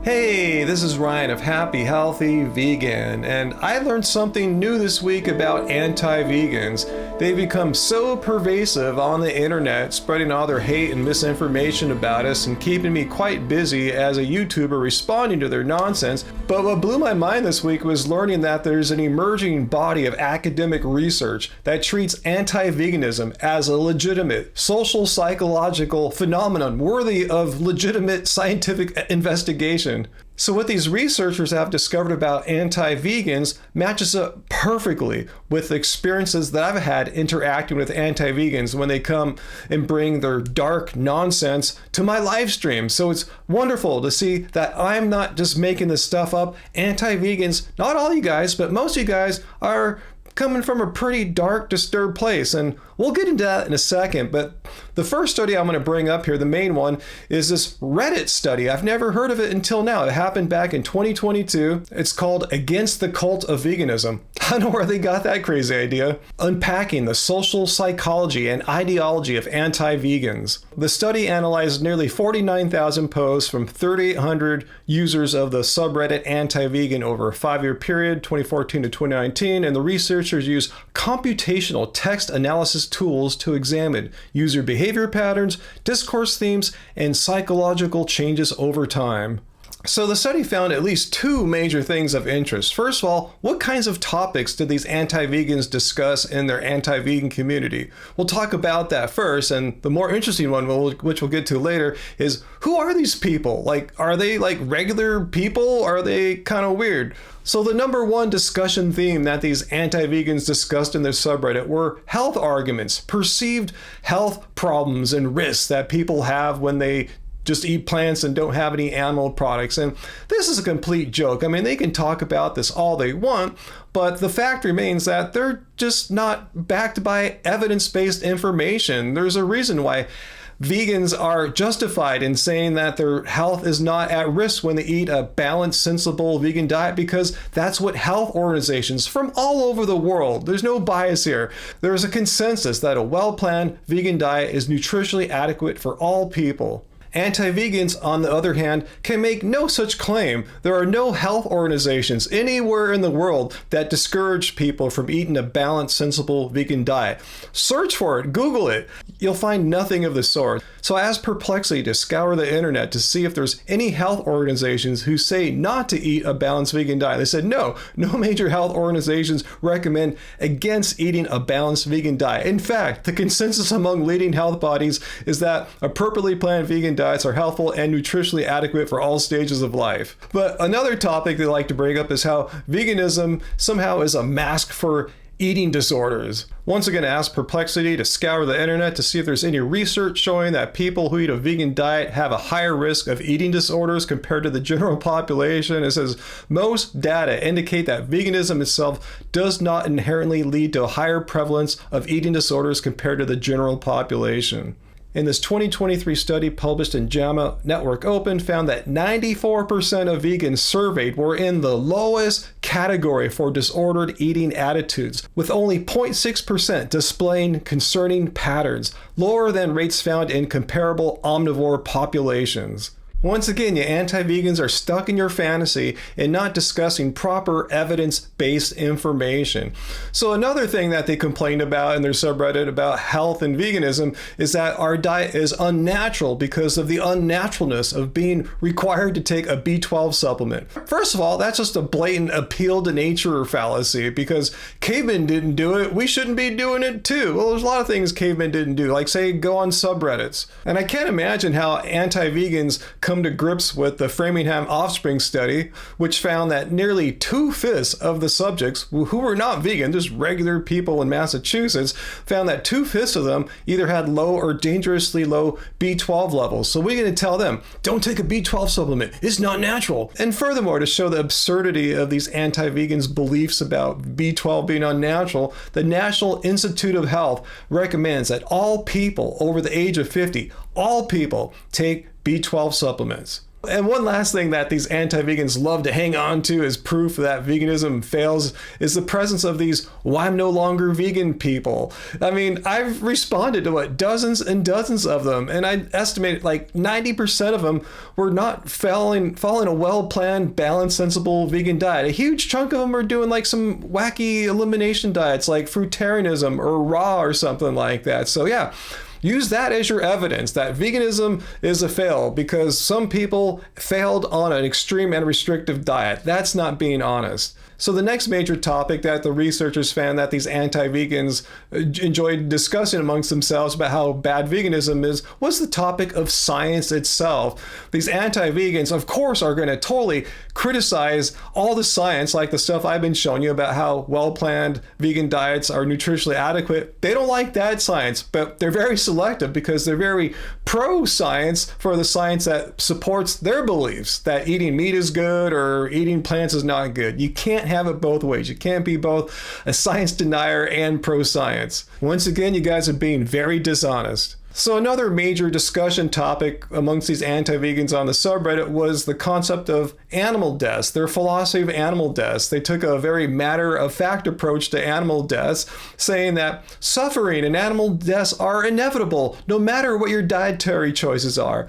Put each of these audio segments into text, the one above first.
Hey, this is Ryan of Happy Healthy Vegan, and I learned something new this week about anti-vegans. They've become so pervasive on the internet, spreading all their hate and misinformation about us and keeping me quite busy as a YouTuber responding to their nonsense. But what blew my mind this week was learning that there's an emerging body of academic research that treats anti-veganism as a legitimate social psychological phenomenon worthy of legitimate scientific investigation. So what these researchers have discovered about anti-vegans matches up perfectly with the experiences that I've had interacting with anti-vegans when they come and bring their dark nonsense to my live stream. So it's wonderful to see that I'm not just making this stuff up. Anti-vegans, not all you guys, but most of you guys are coming from a pretty dark, disturbed place. And we'll get into that in a second. But the first study I'm going to bring up here, the main one, is this Reddit study. I've never heard of it until now. It happened back in 2022. It's called Against the Cult of Veganism. I don't know where they got that crazy idea. Unpacking the social psychology and ideology of anti-vegans. The study analyzed nearly 49,000 posts from 3,800 users of the subreddit anti-vegan over a 5-year period, 2014 to 2019, and the researchers use computational text analysis tools to examine user behavior patterns, discourse themes, and psychological changes over time. So the study found at least two major things of interest. First of all, what kinds of topics did these anti-vegans discuss in their anti-vegan community? We'll talk about that first, and the more interesting one, which we'll get to later, is who are these people? Like, are they like regular people? Are they kind of weird? So the number one discussion theme that these anti-vegans discussed in their subreddit were health arguments, perceived health problems and risks that people have when they just eat plants and don't have any animal products. And this is a complete joke. I mean, they can talk about this all they want, but the fact remains that they're just not backed by evidence-based information. There's a reason why vegans are justified in saying that their health is not at risk when they eat a balanced, sensible vegan diet, because that's what health organizations from all over the world, there's no bias here, there is a consensus that a well-planned vegan diet is nutritionally adequate for all people. Anti-vegans, on the other hand, can make no such claim. There are no health organizations anywhere in the world that discourage people from eating a balanced, sensible vegan diet. Search for it, Google it. You'll find nothing of the sort. So I asked Perplexity to scour the internet to see if there's any health organizations who say not to eat a balanced vegan diet. They said no major health organizations recommend against eating a balanced vegan diet. In fact, the consensus among leading health bodies is that appropriately planned vegan diets are helpful and nutritionally adequate for all stages of life. But another topic they like to bring up is how veganism somehow is a mask for eating disorders. Once again, I asked Perplexity to scour the internet to see if there's any research showing that people who eat a vegan diet have a higher risk of eating disorders compared to the general population. It says most data indicate that veganism itself does not inherently lead to a higher prevalence of eating disorders compared to the general population. In this 2023 study published in JAMA Network Open found that 94% of vegans surveyed were in the lowest category for disordered eating attitudes, with only 0.6% displaying concerning patterns, lower than rates found in comparable omnivore populations. Once again, you anti-vegans are stuck in your fantasy and not discussing proper evidence-based information. So another thing that they complained about in their subreddit about health and veganism is that our diet is unnatural because of the unnaturalness of being required to take a B12 supplement. First of all, that's just a blatant appeal to nature fallacy, because cavemen didn't do it. We shouldn't be doing it too. Well, there's a lot of things cavemen didn't do, like say go on subreddits. And I can't imagine how anti-vegans come to grips with the Framingham Offspring study, which found that nearly 2/5 of the subjects who were not vegan, just regular people in Massachusetts, found that 2/5 of them either had low or dangerously low B12 levels. So we're going to tell them, don't take a B12 supplement. It's not natural. And furthermore, to show the absurdity of these anti-vegans' beliefs about B12 being unnatural, the National Institute of Health recommends that all people over the age of 50, all people take B12 supplements. And one last thing that these anti-vegans love to hang on to as proof that veganism fails is the presence of these "why I'm no longer vegan" people. I mean, I've responded to dozens and dozens of them, and I estimate like 90% of them were not following a well-planned, balanced, sensible vegan diet. A huge chunk of them are doing like some wacky elimination diets like fruitarianism or raw or something like that. So yeah, use that as your evidence that veganism is a fail because some people failed on an extreme and restrictive diet. That's not being honest. So the next major topic that the researchers found that these anti-vegans enjoyed discussing amongst themselves about how bad veganism is was the topic of science itself. These anti-vegans, of course, are going to totally criticize all the science, like the stuff I've been showing you about how well-planned vegan diets are nutritionally adequate. They don't like that science, but they're very selective because they're very pro-science for the science that supports their beliefs that eating meat is good or eating plants is not good. You can't have it both ways. You can't be both a science denier and pro-science. Once again, you guys are being very dishonest. So another major discussion topic amongst these anti-vegans on the subreddit was the concept of animal deaths, their philosophy of animal deaths. They took a very matter-of-fact approach to animal deaths, saying that suffering and animal deaths are inevitable, no matter what your dietary choices are.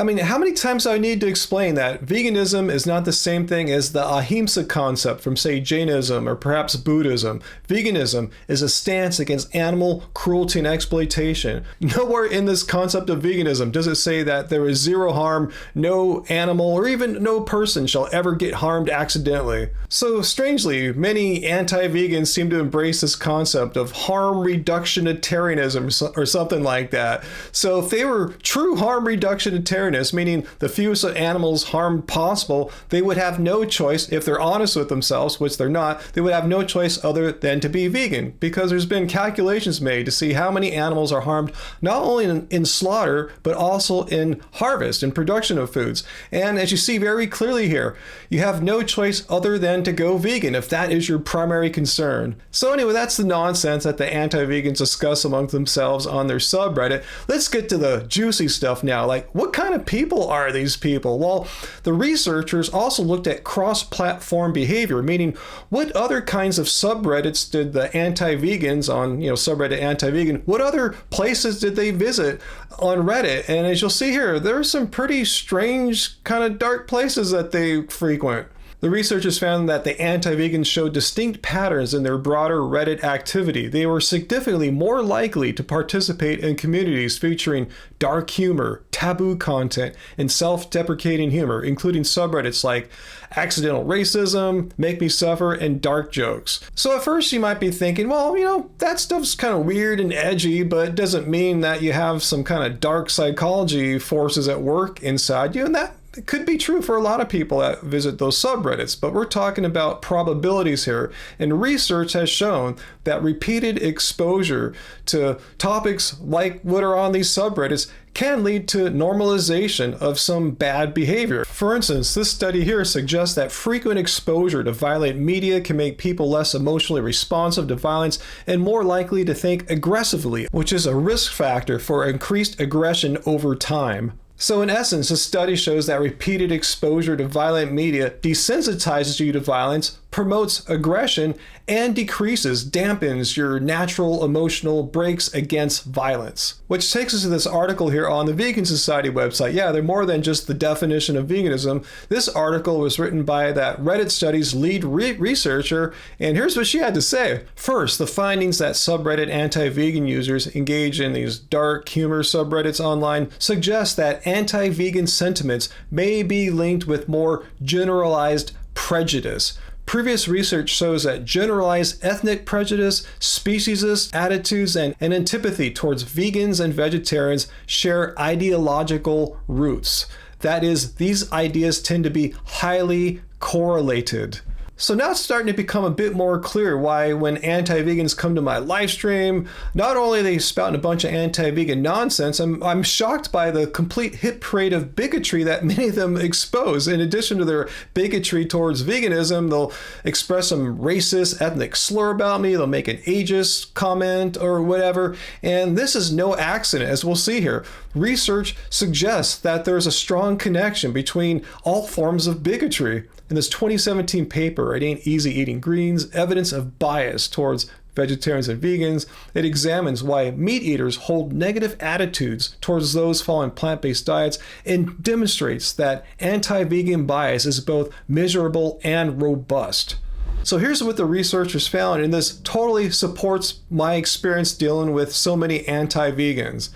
I mean, how many times do I need to explain that veganism is not the same thing as the ahimsa concept from, say, Jainism or perhaps Buddhism? Veganism is a stance against animal cruelty and exploitation. Nowhere in this concept of veganism does it say that there is zero harm, no animal or even no person shall ever get harmed accidentally. So strangely, many anti-vegans seem to embrace this concept of harm reductionitarianism or something like that. So if they were true harm reductionitarians, meaning the fewest animals harmed possible, they would have no choice, if they're honest with themselves, which they're not, they would have no choice other than to be vegan, because there's been calculations made to see how many animals are harmed, not only in slaughter, but also in harvest and production of foods. And as you see very clearly here, you have no choice other than to go vegan if that is your primary concern. So anyway, that's the nonsense that the anti-vegans discuss among themselves on their subreddit. Let's get to the juicy stuff now. Like, what kind of people are these people? Well, the researchers also looked at cross-platform behavior, meaning what other kinds of subreddits did the anti-vegans on, subreddit anti-vegan, what other places did they visit on Reddit? And as you'll see here, there are some pretty strange, kind of dark places that they frequent. The researchers found that the anti-vegans showed distinct patterns in their broader Reddit activity. They were significantly more likely to participate in communities featuring dark humor, taboo content, and self-deprecating humor, including subreddits like accidental racism, make me suffer, and dark jokes. So at first you might be thinking, well, that stuff's kind of weird and edgy, but it doesn't mean that you have some kind of dark psychology forces at work inside you, and that it could be true for a lot of people that visit those subreddits, but we're talking about probabilities here. And research has shown that repeated exposure to topics like what are on these subreddits can lead to normalization of some bad behavior. For instance, this study here suggests that frequent exposure to violent media can make people less emotionally responsive to violence and more likely to think aggressively, which is a risk factor for increased aggression over time. So in essence, this study shows that repeated exposure to violent media desensitizes you to violence, promotes aggression, and dampens your natural emotional brakes against violence. Which takes us to this article here on the Vegan Society website. Yeah, they're more than just the definition of veganism. This article was written by that Reddit study's lead researcher, and here's what she had to say. First, the findings that subreddit anti-vegan users engage in these dark humor subreddits online suggest that anti-vegan sentiments may be linked with more generalized prejudice. Previous research shows that generalized ethnic prejudice, speciesist attitudes, and antipathy towards vegans and vegetarians share ideological roots. That is, these ideas tend to be highly correlated. So now it's starting to become a bit more clear why when anti-vegans come to my live stream, not only are they spouting a bunch of anti-vegan nonsense, I'm shocked by the complete hit parade of bigotry that many of them expose. In addition to their bigotry towards veganism, they'll express some racist ethnic slur about me, they'll make an ageist comment or whatever, and this is no accident, as we'll see here. Research suggests that there's a strong connection between all forms of bigotry. In this 2017 paper, It Ain't Easy Eating Greens, Evidence of Bias Towards Vegetarians and Vegans, it examines why meat eaters hold negative attitudes towards those following plant-based diets and demonstrates that anti-vegan bias is both measurable and robust. So here's what the researchers found, and this totally supports my experience dealing with so many anti-vegans.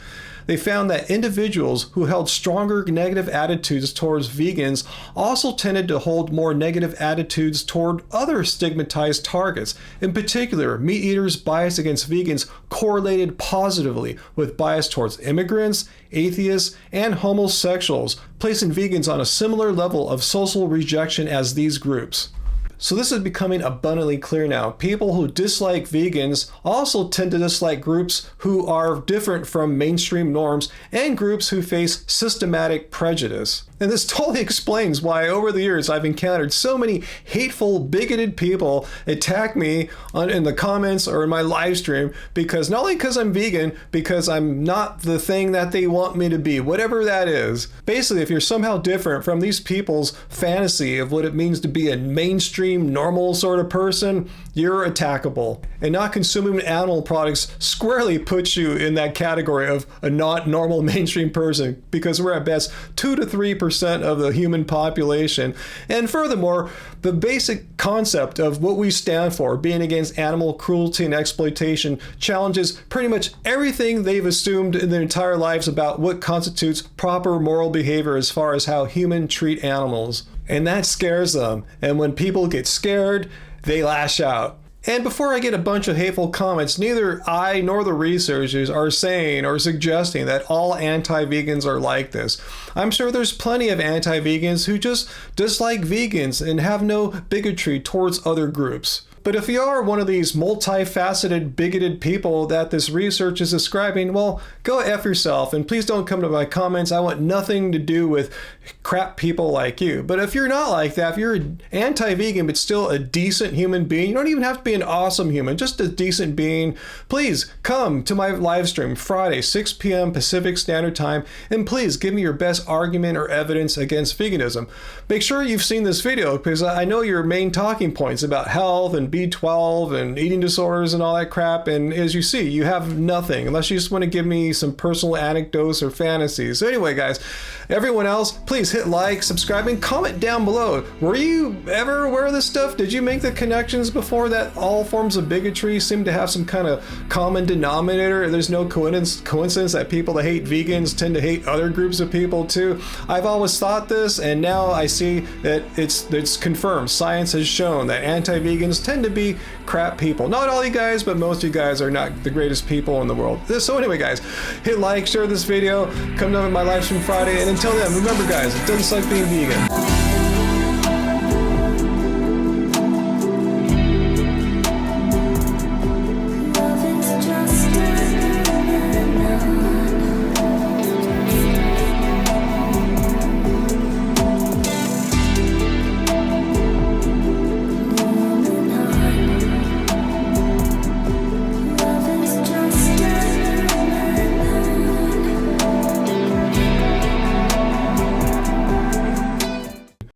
They found that individuals who held stronger negative attitudes towards vegans also tended to hold more negative attitudes toward other stigmatized targets. In particular, meat eaters' bias against vegans correlated positively with bias towards immigrants, atheists, and homosexuals, placing vegans on a similar level of social rejection as these groups. So this is becoming abundantly clear now. People who dislike vegans also tend to dislike groups who are different from mainstream norms and groups who face systematic prejudice. And this totally explains why over the years I've encountered so many hateful, bigoted people attack me in the comments or in my live stream, because not only because I'm vegan, because I'm not the thing that they want me to be, whatever that is. Basically, if you're somehow different from these people's fantasy of what it means to be a mainstream, normal sort of person, you're attackable. And not consuming animal products squarely puts you in that category of a not normal mainstream person, because we're at best 2 to 3% of the human population. And furthermore, the basic concept of what we stand for, being against animal cruelty and exploitation, challenges pretty much everything they've assumed in their entire lives about what constitutes proper moral behavior as far as how humans treat animals. And that scares them. And when people get scared, they lash out. And before I get a bunch of hateful comments, neither I nor the researchers are saying or suggesting that all anti-vegans are like this. I'm sure there's plenty of anti-vegans who just dislike vegans and have no bigotry towards other groups. But if you are one of these multifaceted, bigoted people that this research is describing, well, go F yourself, and please don't come to my comments. I want nothing to do with crap people like you. But if you're not like that, if you're anti-vegan but still a decent human being, you don't even have to be an awesome human, just a decent being, please come to my live stream Friday, 6 p.m. Pacific Standard Time, and please give me your best argument or evidence against veganism. Make sure you've seen this video, because I know your main talking points about health and B12 and eating disorders and all that crap, and as you see, you have nothing unless you just want to give me some personal anecdotes or fantasies. So anyway, guys, everyone else, please hit like, subscribe, and comment down below. Were you ever aware of this stuff? Did you make the connections before that all forms of bigotry seem to have some kind of common denominator? There's no coincidence that people that hate vegans tend to hate other groups of people too. I've always thought this, and now I see that it's confirmed. Science has shown that anti-vegans tend to be crap people. Not all you guys, but most of you guys are not the greatest people in the world. So anyway, guys, hit like, share this video, come down to my live stream Friday, and until then, remember guys, it doesn't suck being vegan.